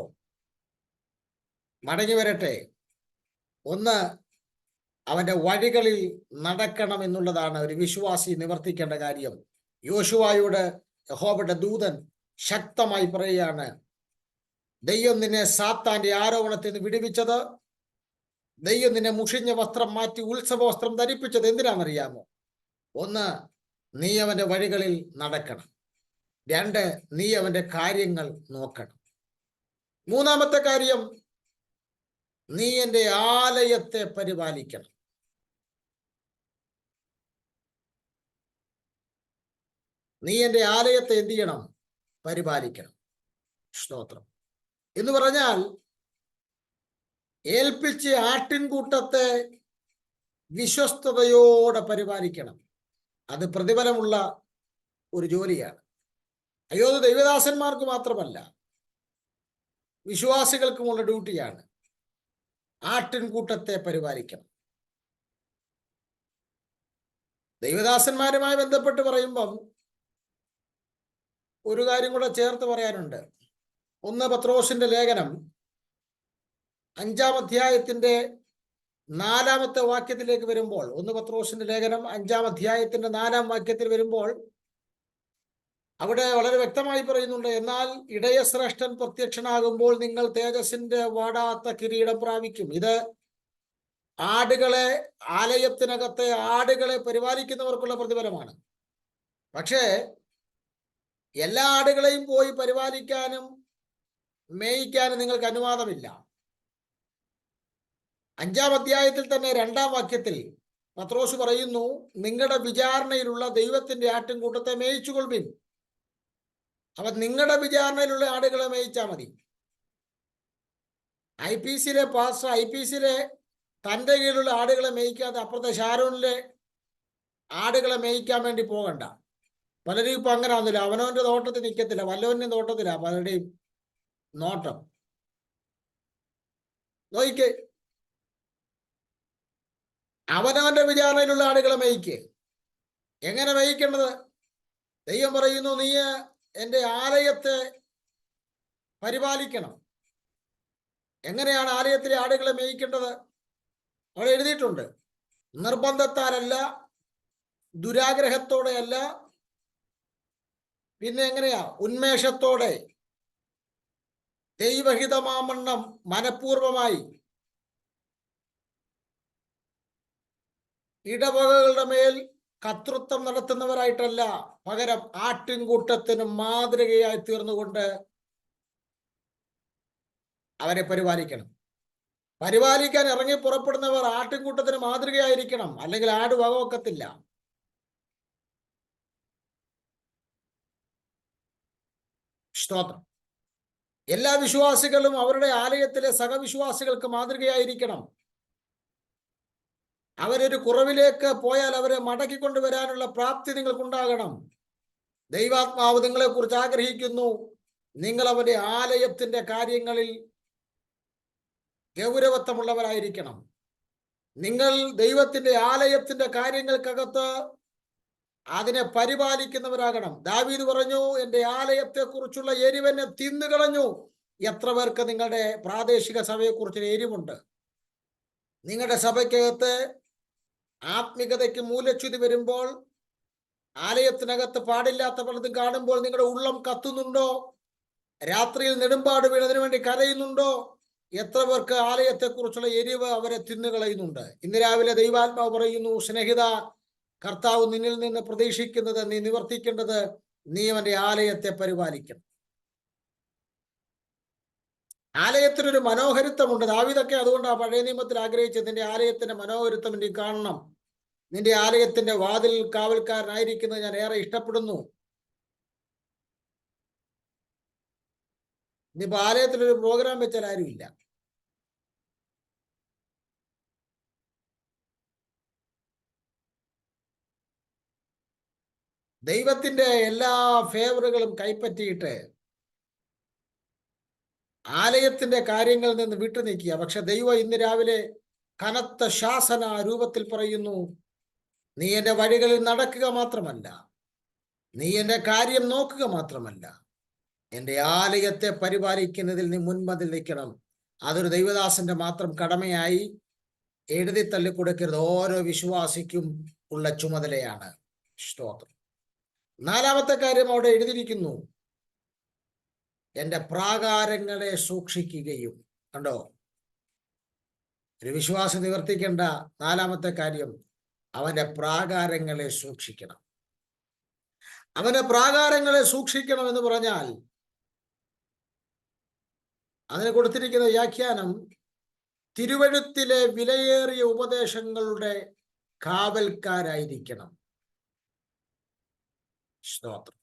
മടങ്ങി വരട്ടെ. ഒന്ന്, അവന്റെ വഴികളിൽ നടക്കണം എന്നുള്ളതാണ് ഒരു വിശ്വാസി നിവർത്തിക്കേണ്ട കാര്യം. യോശുവയോട് യഹോവയുടെ ദൂതൻ ശക്തമായി പറയുകയാണ്, ദൈവം നിന്നെ സാത്താന്റെ ആരോപണത്തിൽ നിന്ന് വിടുവിച്ചത്, ദൈവം നിന്നെ മുഷിഞ്ഞ വസ്ത്രം മാറ്റി ഉത്സവ വസ്ത്രം ധരിപ്പിച്ചത് എന്തിനാണെന്നറിയാമോ? ഒന്ന്, നീ അവന്റെ വഴികളിൽ നടക്കണം. 2, നീ അവന്റെ കാര്യങ്ങൾ നോക്കണം. 3-ാമത്തെ കാര്യം, നീ എൻ്റെ ആലയത്തെ പരിപാലിക്കണം. നീ എൻ്റെ ആലയത്തെ എന്ത് ചെയ്യണം? പരിപാലിക്കണം. സ്തോത്രം. എന്ന് പറഞ്ഞാൽ ഏൽപ്പിച്ച ആട്ടിൻകൂട്ടത്തെ വിശ്വസ്തയോടെ പരിപാലിക്കണം. അത് പ്രതിഫലമുള്ള ഒരു ജോലിയാണ്. അയ്യോ, അത് ദൈവദാസന്മാർക്ക് മാത്രമല്ല, വിശ്വാസികൾക്കുമുള്ള ഡ്യൂട്ടിയാണ്. ആട്ടിൻകൂട്ടത്തെ പരിപാലിക്കണം. ദൈവദാസന്മാരുമായി ബന്ധപ്പെട്ട് പറയുമ്പം ഒരു കാര്യം കൂടെ ചേർത്ത് പറയാനുണ്ട്. 1 പത്രോസിന്റെ ലേഖനം 5-ാം അധ്യായത്തിന്റെ 4-ാമത്തെ വാക്യത്തിലേക്ക് വരുമ്പോൾ, 1 പത്രോസിന്റെ ലേഖനം 5-ാം അധ്യായത്തിന്റെ 4-ാം വാക്യത്തിൽ വരുമ്പോൾ അവിടെ വളരെ വ്യക്തമായി പറയുന്നുണ്ട്, എന്നാൽ ഇടയശ്രേഷ്ഠൻ പ്രത്യക്ഷനാകുമ്പോൾ നിങ്ങൾ തേജസ്സിന്റെ വാടാത്ത കിരീടം പ്രാപിക്കും. ഇത് ആടുകളെ, ആലയത്തിനകത്തെ ആടുകളെ പരിപാലിക്കുന്നവർക്കുള്ള പ്രതിഫലമാണ്. പക്ഷേ എല്ലാ ആടുകളെയും പോയി പരിപാലിക്കാനും മേയിക്കാനും നിങ്ങൾക്ക് അനുവാദമില്ല. 5-ാം അധ്യായത്തിൽ തന്നെ 2-ാം വാക്യത്തിൽ പത്രോസ് പറയുന്നു, നിങ്ങളുടെ വിചാരണയിലുള്ള ദൈവത്തിന്റെ ആട്ടിൻകൂട്ടത്തെ മേയിച്ചുകൊള്ളുവിൻ. അപ്പൊ നിങ്ങളുടെ വിചാരണയിലുള്ള ആടുകളെ മേയിച്ചാൽ മതി. IPCയിലെ പാസ്റ്റർ IPCയിലെ തൻ്റെ കീഴിലുള്ള ആടുകളെ മേയിക്കാതെ അപ്പുറത്തെ ഷാരോണിലെ ആടുകളെ മേയിക്കാൻ വേണ്ടി പോകണ്ട. പലരും ഇപ്പൊ അങ്ങനെ ആവുന്നില്ല. അവനവന്റെ തോട്ടത്തിൽ നിൽക്കത്തില്ല, വല്ലവന്റെയും തോട്ടത്തിലാ പലരുടെയും നോട്ടം. നോയിക്കേ, അവനവന്റെ വിചാരണയിലുള്ള ആടുകളെ മേയിക്ക്. എങ്ങനെ മേയിക്കേണ്ടത്? ദൈവം പറയുന്നു, നീ എൻ്റെ ആലയത്തെ പരിപാലിക്കണം. എങ്ങനെയാണ് ആലയത്തിലെ ആടുകളെ മേയിക്കേണ്ടത്? അവിടെ എഴുതിയിട്ടുണ്ട്. നിർബന്ധത്താലല്ല, ദുരാഗ്രഹത്തോടെയല്ല, പിന്നെ എങ്ങനെയാ? ഉന്മേഷത്തോടെ, ദൈവഹിതമാമണ്ണം മനഃപൂർവമായി, ഇടവകകളുടെ മേൽ കർത്തൃത്വം നടത്തുന്നവരായിട്ടല്ല, പകരം ആട്ടിൻകൂട്ടത്തിന് മാതൃകയായി തീർന്നുകൊണ്ട് അവരെ പരിപാലിക്കണം. പരിപാലിക്കാൻ ഇറങ്ങി പുറപ്പെടുന്നവർ ആട്ടിൻകൂട്ടത്തിന് മാതൃകയായിരിക്കണം, അല്ലെങ്കിൽ ആട് വകവെക്കത്തില്ല. സ്തോത്രം. എല്ലാ വിശ്വാസികളും അവരുടെ ആലയത്തിലെ സഹവിശ്വാസികൾക്ക് മാതൃകയായിരിക്കണം. അവരൊരു കുറവിലേക്ക് പോയാൽ അവരെ മടക്കിക്കൊണ്ടുവരാനുള്ള പ്രാപ്തി നിങ്ങൾക്കുണ്ടാകണം. ദൈവാത്മാവ് നിങ്ങളെ കുറിച്ച് ആഗ്രഹിക്കുന്നു, നിങ്ങൾ അവന്റെ ആലയത്തിന്റെ കാര്യങ്ങളിൽ ഗൗരവത്വമുള്ളവരായിരിക്കണം. നിങ്ങൾ ദൈവത്തിന്റെ ആലയത്തിന്റെ കാര്യങ്ങൾക്കകത്ത് അതിനെ പരിപാലിക്കുന്നവരാകണം. ദാവീദ് പറഞ്ഞു, എൻ്റെ ആലയത്തെ കുറിച്ചുള്ള എരിവെന്നെ തിന്നുകളഞ്ഞു. എത്ര പേർക്ക് നിങ്ങളുടെ പ്രാദേശിക സഭയെക്കുറിച്ച് എരിവുണ്ട്? നിങ്ങളുടെ സഭയ്ക്കകത്ത് ആത്മികതയ്ക്ക് മൂലച്യുതി വരുമ്പോൾ, ആലയത്തിനകത്ത് പാടില്ലാത്ത പലതും കാണുമ്പോൾ നിങ്ങളുടെ ഉള്ളം കത്തുന്നുണ്ടോ? രാത്രിയിൽ നെടുമ്പാട് വീണതിനു വേണ്ടി കരയുന്നുണ്ടോ? എത്ര പേർക്ക് ആലയത്തെക്കുറിച്ചുള്ള എരിവ് അവരെ തിന്നുകളയുന്നുണ്ട്? ഇന്ന് രാവിലെ ദൈവാത്മാവ് പറയുന്നു, സ്നേഹിത, കർത്താവ് നിന്നിൽ നിന്ന് പ്രതീക്ഷിക്കുന്നത്, നീ നിവർത്തിക്കേണ്ടത്, നീ അവന്റെ ആലയത്തെ പരിപാലിക്കണം. ആലയത്തിനൊരു മനോഹരിത്വമുണ്ട്. ദാവീദൊക്കെ അതുകൊണ്ടാണ് പഴയ നിയമത്തിൽ ആഗ്രഹിച്ചത്, നിന്റെ ആലയത്തിന്റെ മനോഹരിത്വം എനിക്ക് കാണണം, നിന്റെ ആലയത്തിന്റെ വാതിൽ കാവൽക്കാരനായിരിക്കുന്നത് ഞാൻ ഏറെ ഇഷ്ടപ്പെടുന്നു. ഇനിയിപ്പോ ആലയത്തിലൊരു പ്രോഗ്രാം വെച്ചാൽ ആരുമില്ല. ദൈവത്തിന്റെ എല്ലാ ഫേവറുകളും കൈപ്പറ്റിയിട്ട് ആലയത്തിന്റെ കാര്യങ്ങളിൽ നിന്ന് വിട്ടുനിൽക്കുക. പക്ഷെ ദൈവം ഇന്ന് രാവിലെ കനത്ത ശാസന രൂപത്തിൽ പറയുന്നു, നീ എൻ്റെ വഴികളിൽ നടക്കുക മാത്രമല്ല, നീ എൻ്റെ കാര്യം നോക്കുക മാത്രമല്ല, എൻ്റെ ആലയത്തെ പരിപാലിക്കുന്നതിൽ നീ മുൻപന്തിൽ നിൽക്കണം. അതൊരു ദൈവദാസന്റെ മാത്രം കടമയായി എഴുതി തള്ളിക്കൊടുക്കരുത്. ഓരോ വിശ്വാസിക്കും ഉള്ള ചുമതലയാണ്. സ്തോത്രം. 4-ാമത്തെ കാര്യം അവിടെ എഴുതിയിരിക്കുന്നു, എൻ്റെ പ്രാകാരങ്ങളെ സൂക്ഷിക്കുകയും. കണ്ടോ, ഒരു വിശ്വാസം നിവർത്തിക്കേണ്ട 4-ാമത്തെ കാര്യം, അവന്റെ പ്രാകാരങ്ങളെ സൂക്ഷിക്കണം. അവന്റെ പ്രാകാരങ്ങളെ സൂക്ഷിക്കണമെന്ന് പറഞ്ഞാൽ അതിന് കൊടുത്തിരിക്കുന്ന വ്യാഖ്യാനം തിരുവഴുത്തിലെ വിലയേറിയ ഉപദേശങ്ങളുടെ കാവൽക്കാരായിരിക്കണം. സ്തോത്രം.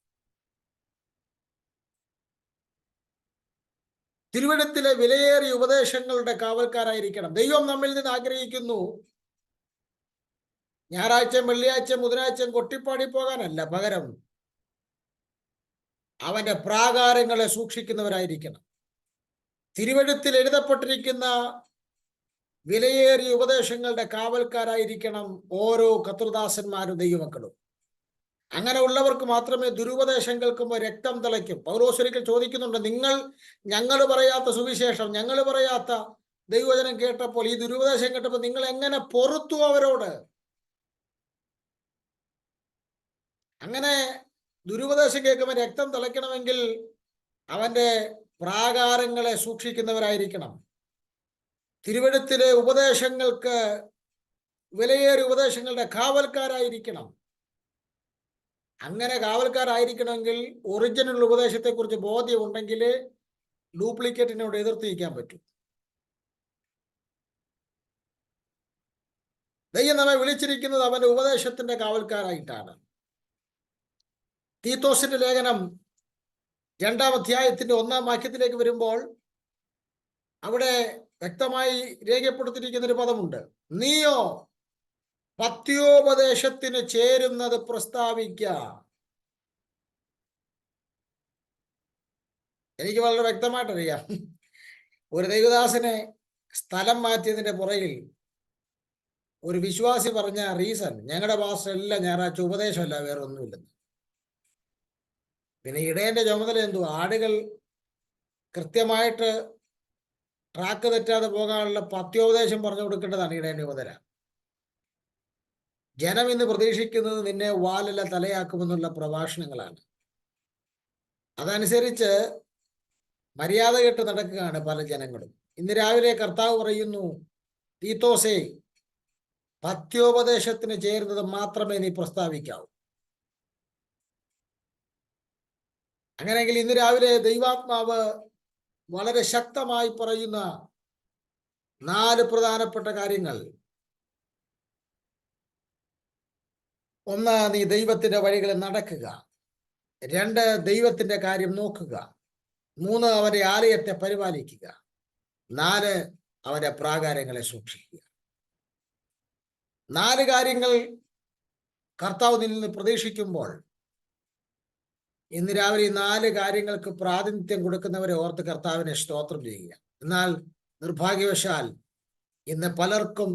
തിരുവഴുത്തിലെ വിലയേറിയ ഉപദേശങ്ങളുടെ കാവൽക്കാരായിരിക്കണം. ദൈവം നമ്മിൽ നിന്ന് ആഗ്രഹിക്കുന്നു ഞായറാഴ്ചയും വെള്ളിയാഴ്ചയും ബുധനാഴ്ചയും കൊട്ടിപ്പാടി പോകാനല്ല, പകരം അവന്റെ പ്രാകാരങ്ങളെ സൂക്ഷിക്കുന്നവരായിരിക്കണം. തിരുവഴുത്തിൽ എഴുതപ്പെട്ടിരിക്കുന്ന വിലയേറിയ ഉപദേശങ്ങളുടെ കാവൽക്കാരായിരിക്കണം ഓരോ കർത്തൃദാസന്മാരും ദൈവമക്കളും. അങ്ങനെ ഉള്ളവർക്ക് മാത്രമേ ദുരുപദേശം കേൾക്കുമ്പോൾ രക്തം തിളയ്ക്കും. പൗലോസ് ഒരിക്കൽ ചോദിക്കുന്നുണ്ട്, ഞങ്ങൾ പറയാത്ത സുവിശേഷം, ഞങ്ങൾ പറയാത്ത ദൈവവചനം കേട്ടപ്പോൾ, ഈ ദുരുപദേശം കേട്ടപ്പോൾ നിങ്ങൾ എങ്ങനെ പൊറുത്തു അവരോട്? അങ്ങനെ ദുരുപദേശം കേൾക്കുമ്പോൾ രക്തം തിളയ്ക്കണമെങ്കിൽ അവന്റെ പ്രാകാരങ്ങളെ സൂക്ഷിക്കുന്നവരായിരിക്കണം. തിരുവഴുത്തിലെ ഉപദേശങ്ങൾക്ക്, വിലയേറിയ ഉപദേശങ്ങളുടെ കാവൽക്കാരായിരിക്കണം. അങ്ങനെ കാവൽക്കാരായിരിക്കണമെങ്കിൽ ഒറിജിനൽ ഉപദേശത്തെക്കുറിച്ച് ബോധ്യം ഉണ്ടെങ്കിൽ ഡ്യൂപ്ലിക്കേറ്റിനോട് എതിർത്തിരിക്കാൻ പറ്റും. ദൈവം നമ്മെ വിളിച്ചിരിക്കുന്നത് അവന്റെ ഉപദേശത്തിന്റെ കാവൽക്കാരായിട്ടാണ്. തീത്തോസിന്റെ ലേഖനം 2-ാം അധ്യായത്തിന്റെ 1-ാം വാക്യത്തിലേക്ക് വരുമ്പോൾ അവിടെ വ്യക്തമായി രേഖപ്പെടുത്തിയിരിക്കുന്ന ഒരു പദമുണ്ട്. നീയോ പത്യോപദേശത്തിന് ചേരുന്നത് പ്രസ്താവിക്ക. എനിക്ക് വളരെ വ്യക്തമായിട്ടറിയാം, ഒരു ദൈവദാസനെ സ്ഥലം മാറ്റിയതിന്റെ പുറകിൽ ഒരു വിശ്വാസി പറഞ്ഞ റീസൺ, ഞങ്ങളുടെ പാസ്റ്റർ എല്ലാം ഞായറാഴ്ച ഉപദേശമല്ല, വേറെ ഒന്നുമില്ലെന്ന്. പിന്നെ ഇടയന്റെ ചുമതല എന്തുവാ? ആടുകൾ കൃത്യമായിട്ട് ട്രാക്ക് തെറ്റാതെ പോകാനുള്ള പത്യോപദേശം പറഞ്ഞു കൊടുക്കേണ്ടതാണ് ഇടയന്റെ ചുമതല. ജനം ഇന്ന് പ്രതീക്ഷിക്കുന്നത് നിന്നെ വാലല്ല തലയാക്കുമെന്നുള്ള പ്രഭാഷണങ്ങളാണ്. അതനുസരിച്ച് മര്യാദ കെട്ട് നടക്കുകയാണ് പല ജനങ്ങളും. ഇന്ന് രാവിലെ കർത്താവ് പറയുന്നു, തീത്തോസേ, പത്യോപദേശത്തിന് ചേരുന്നത് മാത്രമേ നീ പ്രസ്താവിക്കാവൂ. അങ്ങനെയെങ്കിൽ ഇന്ന് രാവിലെ ദൈവാത്മാവ് വളരെ ശക്തമായി പറയുന്ന 4 പ്രധാനപ്പെട്ട കാര്യങ്ങൾ. 1, നീ ദൈവത്തിന്റെ വഴികളിൽ നടക്കുക. 2, ദൈവത്തിന്റെ കാര്യം നോക്കുക. 3, അവന്റെ ആലയത്തെ പരിപാലിക്കുക. 4, അവന്റെ പ്രാകാരങ്ങളെ സൂക്ഷിക്കുക. 4 കാര്യങ്ങൾ കർത്താവ് നിന്ന് പ്രതീക്ഷിക്കുമ്പോൾ ഇന്ന് രാവിലെ ഈ 4 കാര്യങ്ങൾക്ക് പ്രാതിനിധ്യം കൊടുക്കുന്നവരെ ഓർത്ത് കർത്താവിനെ സ്തോത്രം ചെയ്യുക. എന്നാൽ നിർഭാഗ്യവശാൽ ഇന്ന് പലർക്കും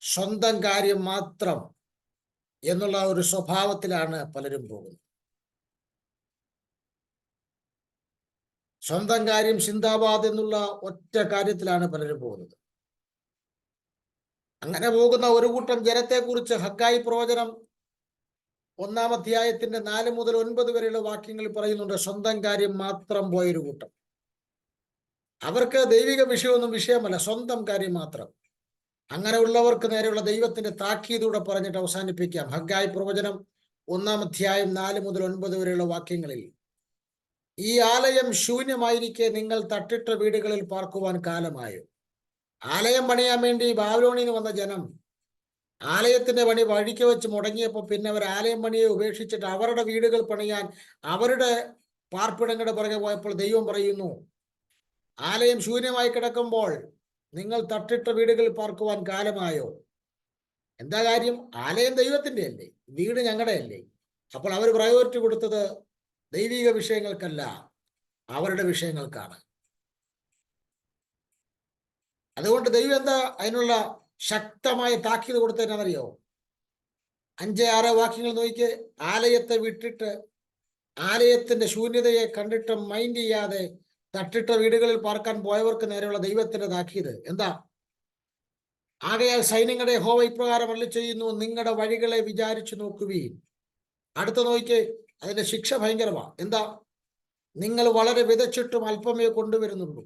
സ്വന്തം കാര്യം മാത്രം എന്നുള്ള ഒരു സ്വഭാവത്തിലാണ് പലരും പോകുന്നത്. സ്വന്തം കാര്യം സിന്ദാബാദ് എന്നുള്ള ഒറ്റ കാര്യത്തിലാണ് പലരും പോകുന്നത്. അങ്ങനെ പോകുന്ന ഒരു കൂട്ടം ജനത്തെക്കുറിച്ച് ഹഗ്ഗായി പ്രവചനം 1-ാം അധ്യായത്തിന്റെ 4 മുതൽ 9 വരെയുള്ള വാക്യങ്ങളിൽ പറയുന്നുണ്ട്. സ്വന്തം കാര്യം മാത്രം പോയൊരു കൂട്ടം. അവർക്ക് ദൈവിക വിഷയമൊന്നും വിഷയമല്ല, സ്വന്തം കാര്യം മാത്രം. അങ്ങനെ ഉള്ളവർക്ക് നേരെയുള്ള ദൈവത്തിന്റെ താക്കീതൂടെ പറഞ്ഞിട്ട് അവസാനിപ്പിക്കാം. ഹഗ്ഗായി പ്രവചനം 1-ാം അധ്യായം 4 മുതൽ 9 വരെയുള്ള വാക്യങ്ങളിൽ, ഈ ആലയം ശൂന്യമായിരിക്കെ നിങ്ങൾ തട്ടിട്ട വീടുകളിൽ പാർക്കുവാൻ കാലമായോ? ആലയം പണിയാൻ വേണ്ടി ബാബിലോണിൽ നിന്ന് വന്ന ജനം ആലയത്തിന്റെ പണി വഴിക്ക് വെച്ച് മുടങ്ങിയപ്പോൾ പിന്നെ അവർ ആലയം പണിയെ ഉപേക്ഷിച്ചിട്ട് അവരുടെ വീടുകൾ പണിയാൻ അവരുടെ പാർപ്പിടങ്ങളുടെ പുറകെ പോയപ്പോൾ ദൈവം പറയുന്നു, ആലയം ശൂന്യമായി കിടക്കുമ്പോൾ നിങ്ങൾ തട്ടിട്ട വീടുകളിൽ പാർക്കുവാൻ കാലമായോ? എന്താ കാര്യം? ആലയം ദൈവത്തിന്റെ അല്ലേ, വീട് ഞങ്ങളുടെ അല്ലേ? അപ്പോൾ അവർ പ്രയോറിറ്റി കൊടുത്തത് ദൈവിക വിഷയങ്ങൾക്കല്ല, അവരുടെ വിഷയങ്ങൾക്കാണ്. അതുകൊണ്ട് ദൈവം എന്താ അതിനുള്ള ശക്തമായ താക്കീത് കൊടുത്തതെന്നറിയോ? 5-6 വാക്യങ്ങൾ നോക്കിക്ക്. ആലയത്തെ വിട്ടിട്ട്, ആലയത്തിന്റെ ശൂന്യതയെ കണ്ടിട്ട് മൈൻഡ് ചെയ്യാതെ തട്ടിട്ട വീടുകളിൽ പാർക്കാൻ പോയവർക്ക് നേരെയുള്ള ദൈവത്തിന്റെ താക്കീത് എന്താ? ആകയാൽ സൈന്യങ്ങളുടെ യഹോവ ഇപ്രകാരം അരുളി ചെയ്യുന്നു, നിങ്ങളുടെ വഴികളെ വിചാരിച്ചു നോക്കുവീൻ. അടുത്ത നോക്കിക്ക്, അതിന്റെ ശിക്ഷ ഭയങ്കരമാണ്. എന്താ? നിങ്ങൾ വളരെ വിതച്ചിട്ടും അല്പമേ കൊണ്ടുവരുന്നുള്ളൂ.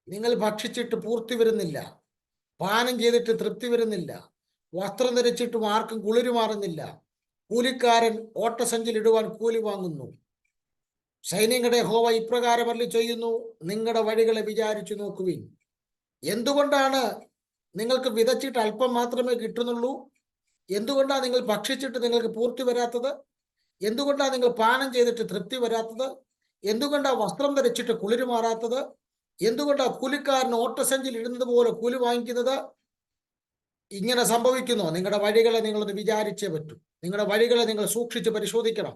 നിങ്ങൾ ഭക്ഷിച്ചിട്ട് പൂർത്തി വരുന്നില്ല, പാനം ചെയ്തിട്ട് തൃപ്തി വരുന്നില്ല, വസ്ത്രം ധരിച്ചിട്ടും ആർക്കും കുളിരു മാറുന്നില്ല. കൂലിക്കാരൻ ഓട്ടസഞ്ചിൽ ഇടുവാൻ കൂലി വാങ്ങുന്നു. സൈന്യങ്ങളുടെ യഹോവ ഇപ്രകാരം അരുളി ചെയ്യുന്നു, നിങ്ങളുടെ വഴികളെ വിചാരിച്ചു നോക്കുവിൻ. എന്തുകൊണ്ടാണ് നിങ്ങൾക്ക് വിതച്ചിട്ട് അല്പം മാത്രമേ കിട്ടുന്നുള്ളൂ? എന്തുകൊണ്ടാണ് നിങ്ങൾ ഭക്ഷിച്ചിട്ട് നിങ്ങൾക്ക് പൂർത്തി വരാത്തത്? എന്തുകൊണ്ടാണ് നിങ്ങൾ പാനം ചെയ്തിട്ട് തൃപ്തി വരാത്തത്? എന്തുകൊണ്ടാണ് വസ്ത്രം ധരിച്ചിട്ട് കുളിര് മാറാത്തത്? എന്തുകൊണ്ടാണ് കൂലിക്കാരൻ ഓട്ടസഞ്ചിൽ ഇടുന്നത് പോലെ കൂലി വാങ്ങിക്കുന്നത്? ഇങ്ങനെ സംഭവിക്കുന്നു. നിങ്ങളുടെ വഴികളെ നിങ്ങളൊന്ന് വിചാരിച്ചേ പറ്റൂ. നിങ്ങളുടെ വഴികളെ നിങ്ങൾ സൂക്ഷിച്ച് പരിശോധിക്കണം.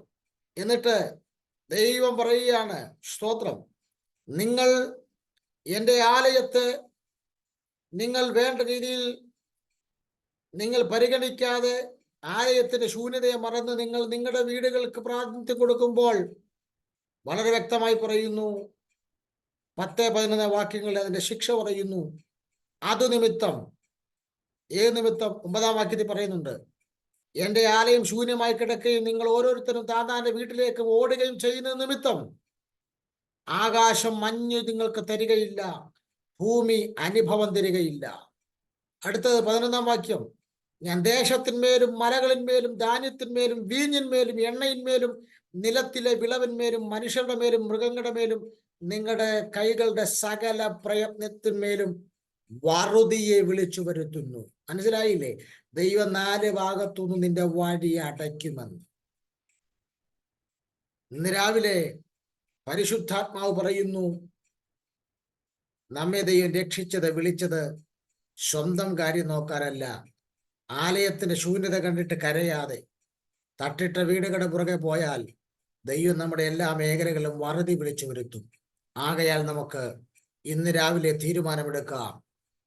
എന്നിട്ട് ദൈവം പറയുകയാണ്, സ്തോത്രം, നിങ്ങൾ എൻ്റെ ആലയത്തെ നിങ്ങൾ വേണ്ട രീതിയിൽ നിങ്ങൾ പരിഗണിക്കാതെ ആലയത്തിന്റെ ശൂന്യതയെ മറന്ന് നിങ്ങൾ നിങ്ങളുടെ വീടുകൾക്ക് പ്രാതിനിധ്യം കൊടുക്കുമ്പോൾ, വളരെ വ്യക്തമായി പറയുന്നു, 10-11 വാക്യങ്ങളിൽ അതിന്റെ ശിക്ഷ പറയുന്നു. അത് നിമിത്തം, ഏത് നിമിത്തം? 9-ാം വാക്യത്തിൽ പറയുന്നുണ്ട്, എൻ്റെ ആലയം ശൂന്യമായി കിടക്കുകയും നിങ്ങൾ ഓരോരുത്തരും താതാന്റെ വീട്ടിലേക്ക് ഓടുകയും ചെയ്യുന്ന നിമിത്തം ആകാശം മഞ്ഞ് നിങ്ങൾക്ക് തരികയില്ല, ഭൂമി അനുഭവം തരികയില്ല. അടുത്തത് 11-ാം വാക്യം, ഞാൻ ദേശത്തിന്മേലും മലകളിന്മേലും ധാന്യത്തിന്മേലും വീഞ്ഞിന്മേലും എണ്ണയിന്മേലും നിലത്തിലെ വിളവിന്മേലും മനുഷ്യരുടെ മേലും മൃഗങ്ങളുടെ മേലും നിങ്ങളുടെ കൈകളുടെ സകല പ്രയത്നത്തിന്മേലും വറുതിയെ വിളിച്ചു വരുത്തുന്നു. മനസ്സിലായില്ലേ? ദൈവം 4 ഭാഗത്തുനിന്ന് നിന്റെ വഴി അടയ്ക്കുമെന്ന്. ഇന്ന് രാവിലെ പരിശുദ്ധാത്മാവ് പറയുന്നു, നമ്മെ ദൈവം രക്ഷിച്ചത്, വിളിച്ചത് സ്വന്തം കാര്യം നോക്കാനല്ല, ആലയത്തിന്റെ ശൂന്യത കണ്ടിട്ട് കരയാതെ തട്ടിട്ട വീടുകളുടെ പുറകെ പോയാൽ ദൈവം നമ്മുടെ എല്ലാ മേഖലകളിലും വറുതി വിളിച്ചു വരുത്തും. ആകയാൽ നമുക്ക് ഇന്ന് രാവിലെ തീരുമാനമെടുക്കാം,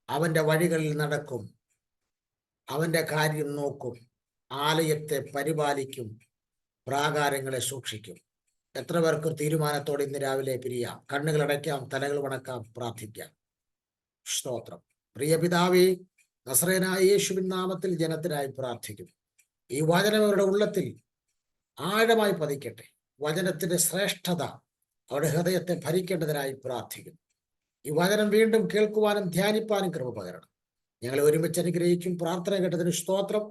അവന്റെ വഴികളിൽ നടക്കും, അവന്റെ കാര്യം നോക്കും, ആലയത്തെ പരിപാലിക്കും, പ്രാകാരങ്ങളെ സൂക്ഷിക്കും. എത്ര പേർക്ക് തീരുമാനത്തോടെ ഇന്ന് രാവിലെ പിരിയാം? കണ്ണുകൾ അടയ്ക്കാം, തലകൾ വണക്കാം, പ്രാർത്ഥിക്കാം. സ്തോത്രം. പ്രിയ പിതാവേ, നസറേനായ യേശുവിൻ നാമത്തിൽ ജനത്തിനായി പ്രാർത്ഥിക്കും. ഈ വചനം അവരുടെ ഉള്ളത്തിൽ ആഴമായി പതിക്കട്ടെ. വചനത്തിന്റെ ശ്രേഷ്ഠത അവരുടെ ഹൃദയത്തെ ഭരിക്കേണ്ടതിനായി പ്രാർത്ഥിക്കുന്നു. ഈ വചനം വീണ്ടും കേൾക്കുവാനും ധ്യാനിപ്പാനും കൃപ പകരണം. ഞങ്ങളെ ഒരുമിച്ച് അനുഗ്രഹിക്കും. പ്രാർത്ഥന കേട്ടതിന് സ്തോത്രം,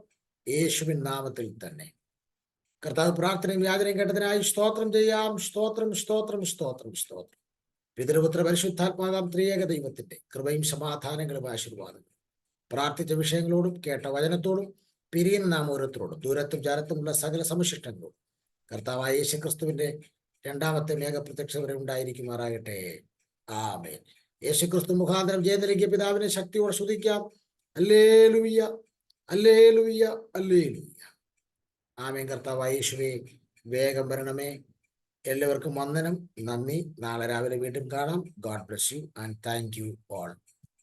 യേശുവിൻ നാമത്തിൽ തന്നെ. കർത്താവ് പ്രാർത്ഥനയും യാചനയും കേട്ടതിനായി സ്തോത്രം ചെയ്യാം. സ്തോത്രം, സ്തോത്രം, സ്തോത്രം, സ്തോത്രം. പിതൃപുത്ര പരിശുദ്ധാത്മാകാം ത്രിയേക ദൈവത്തിന്റെ കൃപയും സമാധാനങ്ങളും ആശീർവാദങ്ങളും പ്രാർത്ഥിച്ച വിഷയങ്ങളോടും കേട്ട വചനത്തോടും പിരിയുന്ന നാം ഓരോരുത്തരോടും ദൂരത്തും ചാരത്തുമുള്ള സകല സമശിഷ്ടങ്ങളോടും കർത്താവായ യേശുക്രിസ്തുവിന്റെ 2ാമത്തെ മേഘപ്രത്യക്ഷത വരെ ഉണ്ടായിരിക്കുമാറാകട്ടെ. ആമേൻ. യേശുക്രിസ്തു മുഖാന്തരം ജയം നൽകിയ പിതാവിനെ ശക്തിയോടെ സ്തുതിക്കാം. ഹല്ലേലൂയ, ഹല്ലേലൂയ, ഹല്ലേലൂയ. ആമേൻ. കർത്താവായ യേശുവേ, വേഗം വരണമേ. എല്ലാവർക്കും വന്ദനം, നന്ദി. നാളെ രാവിലെ വീണ്ടും കാണാം. God bless you and thank you all.